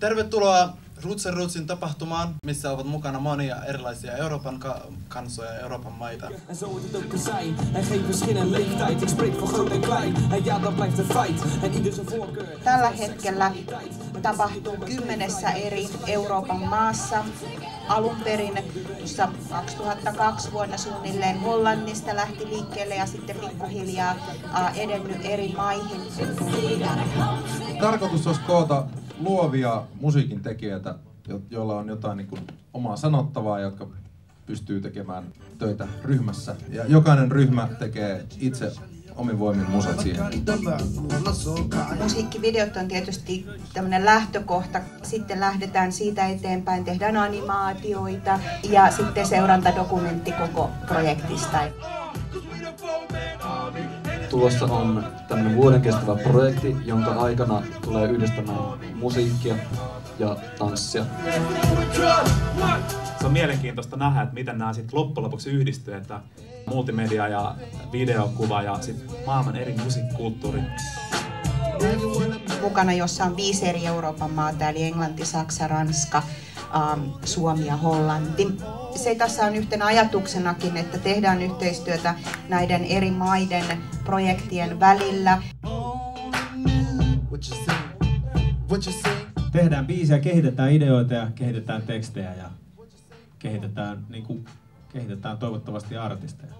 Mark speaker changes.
Speaker 1: Tervetuloa Roots & Rootsin tapahtumaan, missä ovat mukana monia erilaisia Euroopan kansoja ja Euroopan maita.
Speaker 2: Tällä hetkellä tapahtuu 10 eri Euroopan maassa. Alun perin tuossa 2002 vuonna suunnilleen Hollannista lähti liikkeelle ja sitten pikkuhiljaa edennyt eri maihin.
Speaker 3: Tarkoitus olisi koota luovia musiikin tekijöitä, joilla on jotain niin kuin omaa sanottavaa, jotka pystyy tekemään töitä ryhmässä. Ja jokainen ryhmä tekee itse omin voimin musat siihen.
Speaker 2: Musiikkivideot on tietysti tämmöinen lähtökohta. Sitten lähdetään siitä eteenpäin, tehdään animaatioita ja sitten seurantadokumentti koko projektista.
Speaker 4: Tulossa on tämmöinen vuoden kestävä projekti, jonka aikana tulee yhdistämään musiikkia ja tanssia.
Speaker 5: Se on mielenkiintoista nähdä, että miten nämä sitten loppujen lopuksi yhdistyy, että multimedia ja videokuva ja sitten maailman eri musiikkikulttuuri.
Speaker 2: Mukana, jossa on 5 eri Euroopan maata, eli Englanti, Saksa, Ranska, Suomi ja Hollanti. Se tässä on yhtenä ajatuksenakin, että tehdään yhteistyötä näiden eri maiden projektien välillä.
Speaker 6: Tehdään biisejä, kehitetään ideoita ja kehitetään tekstejä ja kehitetään toivottavasti artisteja.